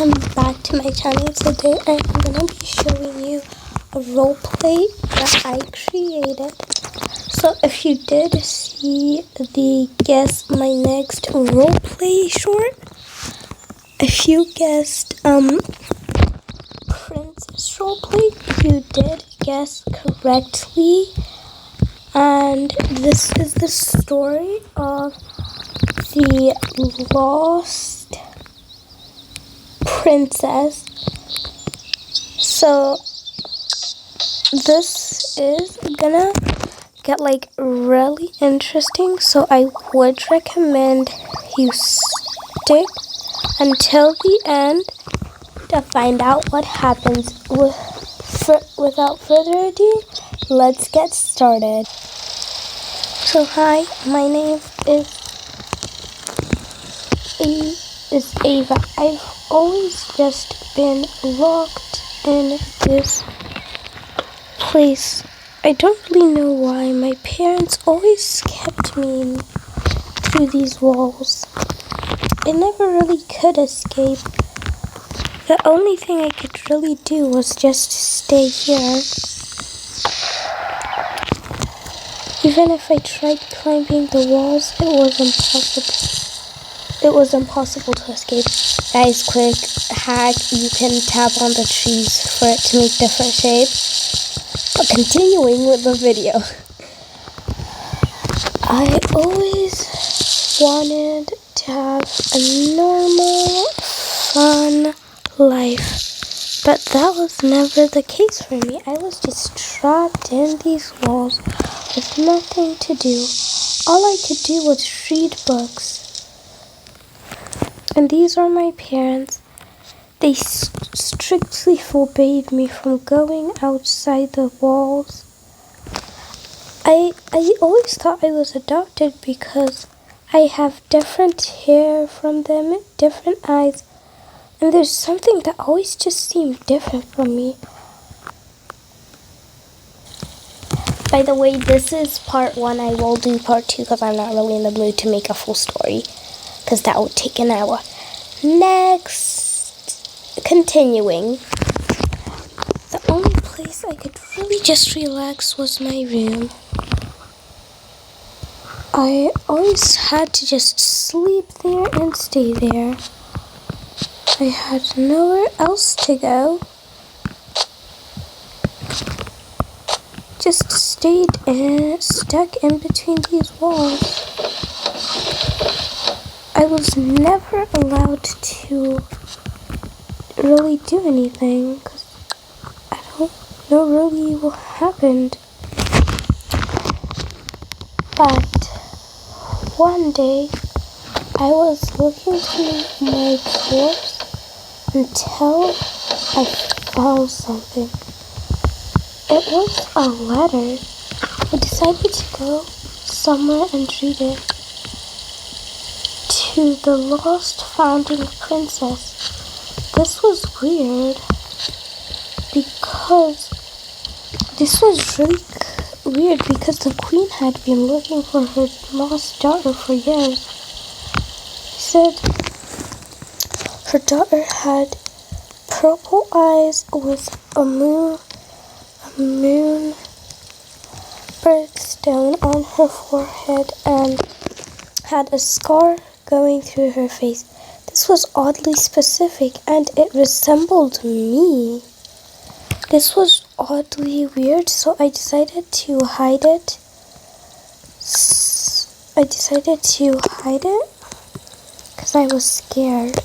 welcome back to my channel. Today I am going to be showing you a roleplay that I created. So if you did see the Guess My Next roleplay short, if you guessed Princess roleplay, you did guess correctly. And this is the story of the lost princess. So this is gonna get really interesting, so I would recommend you stick until the end to find out what happens. Without further ado, let's get started. So hi, my name is Ava. I've always just been locked in this place. I don't really know why. My parents always kept me through these walls. I never really could escape. The only thing I could really do was just stay here. Even if I tried climbing the walls, it was impossible. It was impossible to escape. Guys, quick hack, you can tap on the trees for it to make different shapes. But continuing with the video. I always wanted to have a normal, fun life. But that was never the case for me. I was just trapped in these walls with nothing to do. All I could do was read books. And these are my parents. They strictly forbade me from going outside the walls. I always thought I was adopted because I have different hair from them, different eyes, and there's something that always just seemed different from me. By the way, this is part 1. I will do part 2 because I'm not really in the mood to make a full story, because that would take an hour. Next, continuing. The only place I could really just relax was my room. I always had to just sleep there and stay there. I had nowhere else to go. Just stayed stuck in between these walls. I was never allowed to really do anything because I don't know really what happened. But one day I was looking through my drawers until I found something. It was a letter. I decided to go somewhere and read it. To the lost founding princess. This was weird because the queen had been looking for her lost daughter for years. She said her daughter had purple eyes with a moon birthstone on her forehead and had a scar going through her face. This was oddly specific and it resembled me. This was oddly weird, so I decided to hide it. Because I was scared.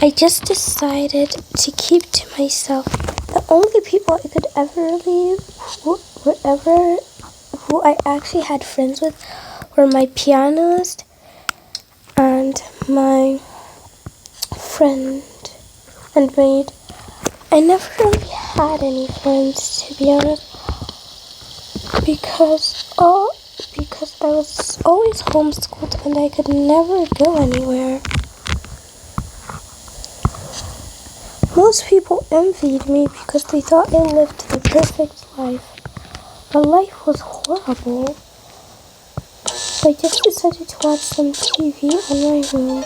I just decided to keep to myself. The only people I could ever leave, who I actually had friends with, were my pianist and my friend and maid. I never really had any friends, to be honest, because I was always homeschooled and I could never go anywhere. Most people envied me because they thought I lived the perfect life. But life was horrible. So I just decided to watch some TV on my room.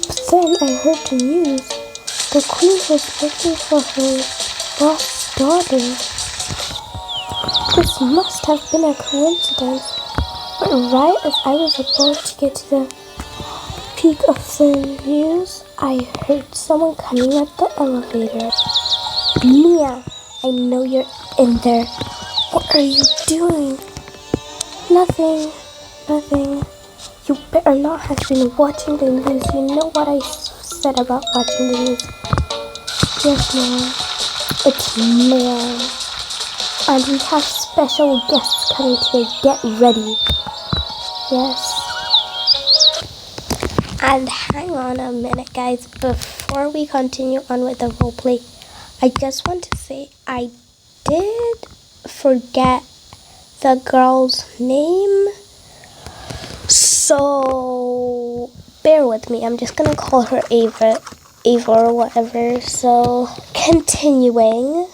But then I heard the news. The queen was looking for her lost daughter. This must have been a coincidence. But right as I was about to get to the peak of the news, I heard someone coming up the elevator. Mia, I know you're in there. What are you doing? Nothing. You better not have been watching the news. You know what I said about watching the news. Yes, ma'am. It's ma'am. And we have special guests coming today. Get ready. Yes. And hang on a minute, guys. Before we continue on with the roleplay, I just want to say I did forget the girl's name. So bear with me. I'm just gonna call her Ava or whatever. So continuing.